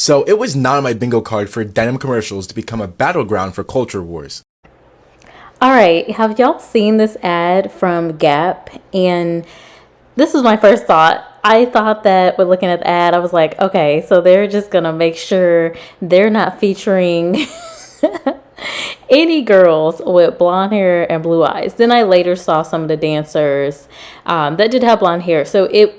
So it was not on my bingo card for denim commercials to become a battleground for culture wars. All right, have y'all seen this ad from Gap? And this was my first thought. I thought that with looking at the ad, I was like, okay, so they're just gonna make sure they're not featuring any girls with blonde hair and blue eyes. Then I later saw some of the dancers that did have blonde hair. So it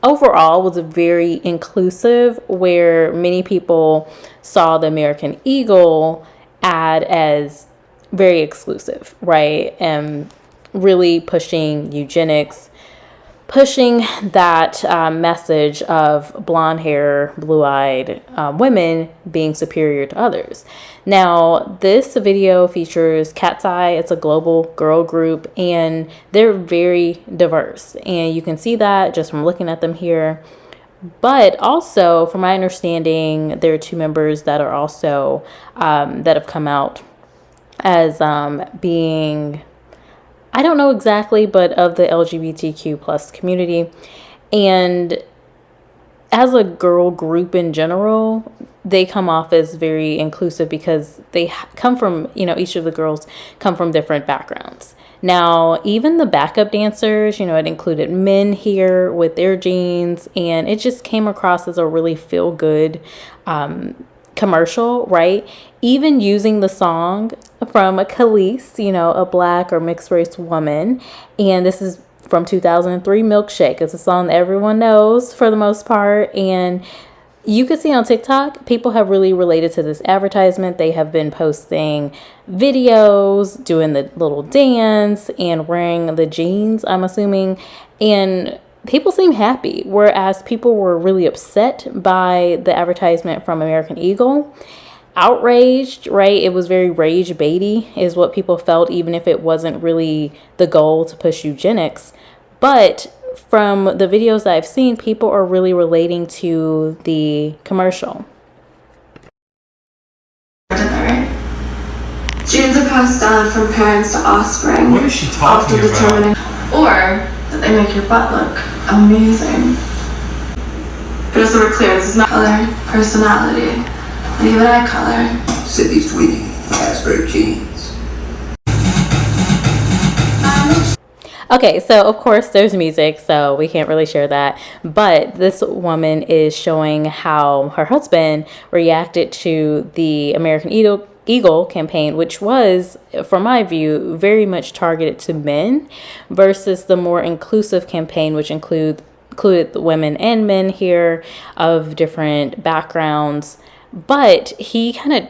overall was very inclusive, where many people saw the American Eagle ad as very exclusive, right? And really pushing eugenics, pushing that message of blonde hair, blue-eyed women being superior to others. Now, this video features Cat's Eye. It's a global girl group, and they're very diverse. And you can see that just from looking at them here. But also, from my understanding, there are two members that are also, that have come out as being, I don't know exactly, but of the LGBTQ plus community. And as a girl group in general, they come off as very inclusive because they come from, each of the girls come from different backgrounds. Now, even the backup dancers, it included men here with their jeans, and it just came across as a really feel-good commercial, right? Even using the song from Khalees, a black or mixed race woman. And this is from 2003, Milkshake. It's a song that everyone knows for the most part. And you can see on TikTok, people have really related to this advertisement. They have been posting videos, doing the little dance and wearing the jeans, I'm assuming. And people seem happy, whereas people were really upset by the advertisement from American Eagle. Outraged, right? It was very rage baity is what people felt, even if it wasn't really the goal to push eugenics. But from the videos that I've seen, people are really relating to the commercial. Genes are passed down from parents to offspring. What is she talking about? Or that they make your butt look amazing. But just so we're clear, this is not color, personality, and even eye color. SWEENEY has her genes. Okay, so of course there's music, so we can't really share that. But this woman is showing how her husband reacted to the American Eagle campaign, which was, from my view, very much targeted to men, versus the more inclusive campaign, which included the women and men here of different backgrounds. But he kind of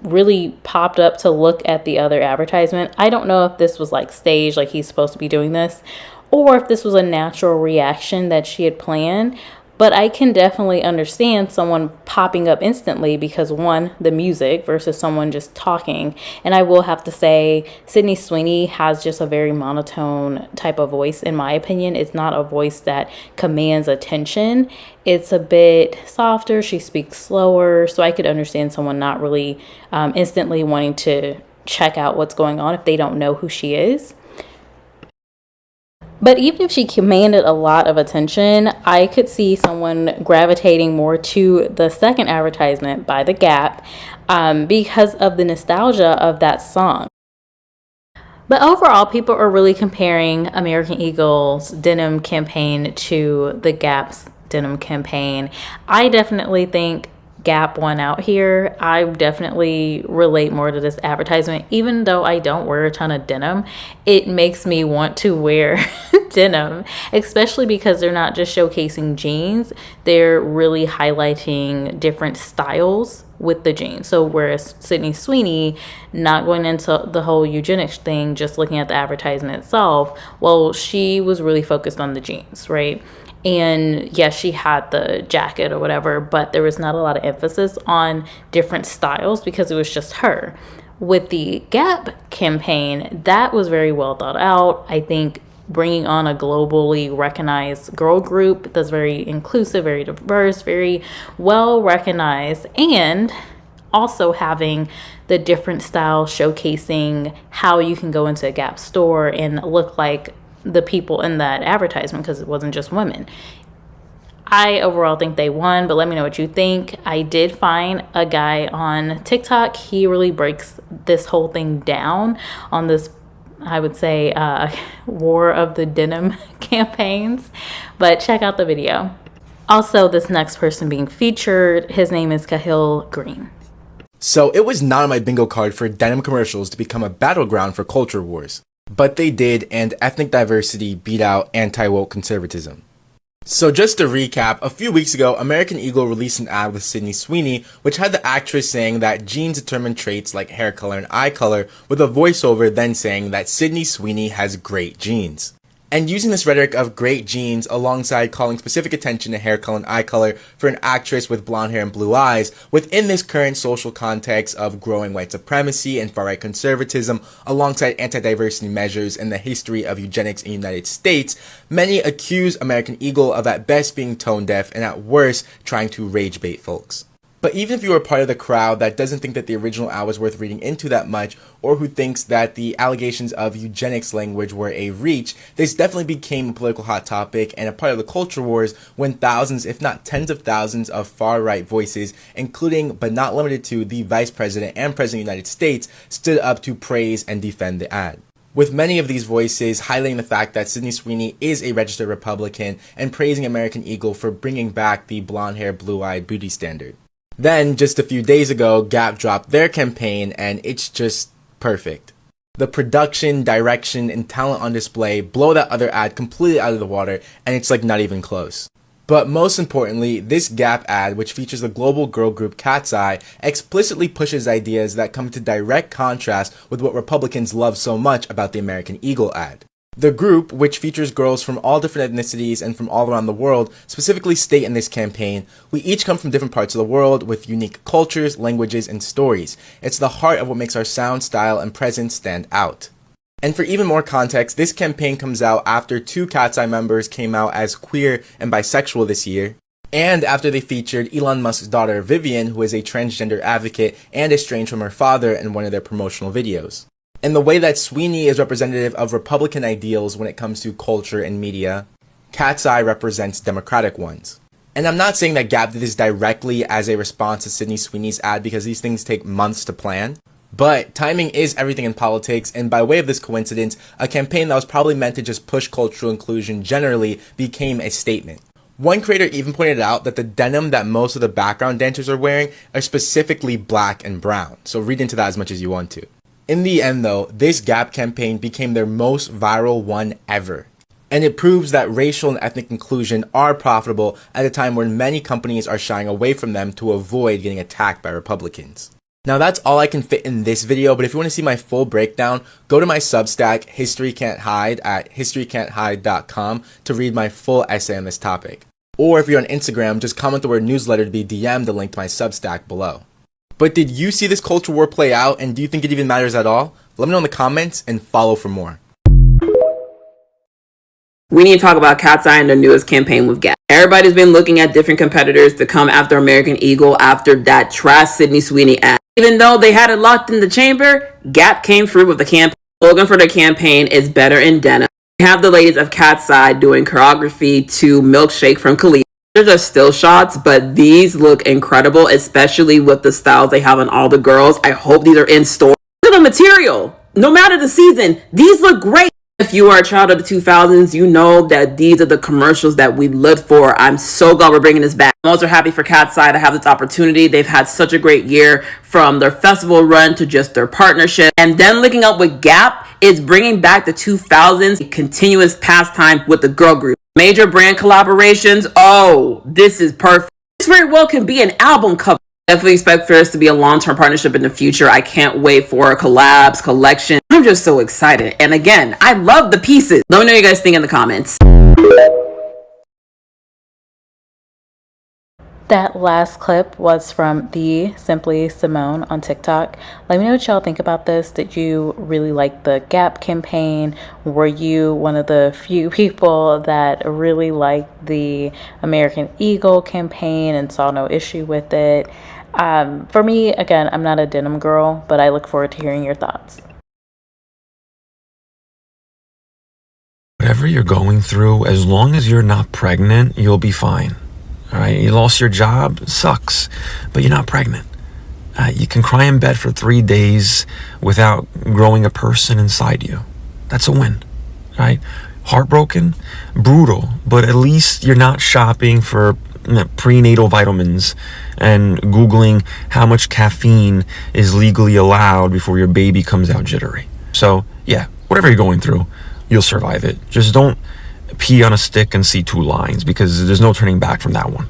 really popped up to look at the other advertisement. I don't know if this was like staged, like he's supposed to be doing this, or if this was a natural reaction that she had planned. But I can definitely understand someone popping up instantly because, one, the music versus someone just talking. And I will have to say, Sydney Sweeney has just a very monotone type of voice, in my opinion. It's not a voice that commands attention. It's a bit softer. She speaks slower. So I could understand someone not really instantly wanting to check out what's going on if they don't know who she is. But even if she commanded a lot of attention, I could see someone gravitating more to the second advertisement by The Gap because of the nostalgia of that song. But overall, people are really comparing American Eagle's denim campaign to The Gap's denim campaign. I definitely think Gap won out here. I definitely relate more to this advertisement. Even though I don't wear a ton of denim, it makes me want to wear denim, especially because they're not just showcasing jeans, they're really highlighting different styles with the jeans. So whereas Sydney Sweeney, not going into the whole eugenics thing, just looking at the advertisement itself, well, she was really focused on the jeans, right? And yes, she had the jacket or whatever, but there was not a lot of emphasis on different styles because it was just her. With the Gap campaign, that was very well thought out. I think bringing on a globally recognized girl group that's very inclusive, very diverse, very well recognized, and also having the different styles showcasing how you can go into a Gap store and look like the people in that advertisement, because it wasn't just women. I overall think they won, but let me know what you think. I did find a guy on TikTok. He really breaks this whole thing down on this, I would say, war of the denim campaigns. But check out the video. Also, this next person being featured, his name is Cahill Green. So it was not on my bingo card for denim commercials to become a battleground for culture wars. But they did, and ethnic diversity beat out anti-woke conservatism. So just to recap, a few weeks ago, American Eagle released an ad with Sydney Sweeney, which had the actress saying that genes determine traits like hair color and eye color, with a voiceover then saying that Sydney Sweeney has great genes. And using this rhetoric of great genes alongside calling specific attention to hair color and eye color for an actress with blonde hair and blue eyes, within this current social context of growing white supremacy and far-right conservatism, alongside anti-diversity measures and the history of eugenics in the United States, many accuse American Eagle of at best being tone-deaf and at worst trying to rage bait folks. But even if you are part of the crowd that doesn't think that the original ad was worth reading into that much, or who thinks that the allegations of eugenics language were a reach, this definitely became a political hot topic and a part of the culture wars when thousands, if not tens of thousands of far-right voices, including but not limited to the Vice President and President of the United States, stood up to praise and defend the ad. With many of these voices highlighting the fact that Sydney Sweeney is a registered Republican and praising American Eagle for bringing back the blonde hair, blue-eyed beauty standard. Then, just a few days ago, Gap dropped their campaign, and it's just perfect. The production, direction, and talent on display blow that other ad completely out of the water, and it's like not even close. But most importantly, this Gap ad, which features the global girl group Cat's Eye, explicitly pushes ideas that come into direct contrast with what Republicans love so much about the American Eagle ad. The group, which features girls from all different ethnicities and from all around the world, specifically state in this campaign, we each come from different parts of the world with unique cultures, languages, and stories. It's the heart of what makes our sound, style, and presence stand out. And for even more context, this campaign comes out after 2 Cat's Eye members came out as queer and bisexual this year, and after they featured Elon Musk's daughter Vivian, who is a transgender advocate and estranged from her father, in one of their promotional videos. In the way that Sweeney is representative of Republican ideals when it comes to culture and media, Cat's Eye represents Democratic ones. And I'm not saying that Gap did this directly as a response to Sydney Sweeney's ad because these things take months to plan, but timing is everything in politics, and by way of this coincidence, a campaign that was probably meant to just push cultural inclusion generally became a statement. One creator even pointed out that the denim that most of the background dancers are wearing are specifically black and brown, so read into that as much as you want to. In the end though, this Gap campaign became their most viral one ever. And it proves that racial and ethnic inclusion are profitable at a time when many companies are shying away from them to avoid getting attacked by Republicans. Now that's all I can fit in this video, but if you want to see my full breakdown, go to my Substack, History Can't Hide, at historycan'thide.com to read my full essay on this topic. Or if you're on Instagram, just comment the word newsletter to be DM'd the link to my Substack below. But did you see this culture war play out, and do you think it even matters at all? Let me know in the comments and follow for more. We need to talk about Cat's Eye and their newest campaign with Gap. Everybody's been looking at different competitors to come after American Eagle after that trash Sydney Sweeney ad. Even though they had it locked in the chamber, Gap came through with the campaign. The slogan for the campaign is better in denim. We have the ladies of Cat's Eye doing choreography to Milkshake from Khalid. These are still shots, but these look incredible, especially with the styles they have on all the girls. I hope these are in store. Look at the material. No matter the season, these look great. If you are a child of the 2000s, you know that these are the commercials that we lived for. I'm so glad we're bringing this back. I'm also happy for Cat's Eye to have this opportunity. They've had such a great year, from their festival run to just their partnership. And then linking up with Gap is bringing back the 2000s continuous pastime with the girl group. Major brand collaborations. Oh, this is perfect. This very well can be an album cover. Definitely expect for this to be a long-term partnership in the future. I can't wait for collabs, collection. I'm just so excited. And again, I love the pieces. Let me know what you guys think in the comments. That last clip was from the Simply Simone on TikTok. Let me know what y'all think about this. Did you really like the Gap campaign? Were you one of the few people that really liked the American Eagle campaign and saw no issue with it? For me, again, I'm not a denim girl, but I look forward to hearing your thoughts. Whatever you're going through, as long as you're not pregnant, you'll be fine. All right, you lost your job, sucks, but you're not pregnant. You can cry in bed for 3 days without growing a person inside you. That's a win, right? Heartbroken, brutal, but at least you're not shopping for prenatal vitamins and Googling how much caffeine is legally allowed before your baby comes out jittery. So yeah, whatever you're going through, you'll survive it. Just don't pee on a stick and see 2 lines, because there's no turning back from that one.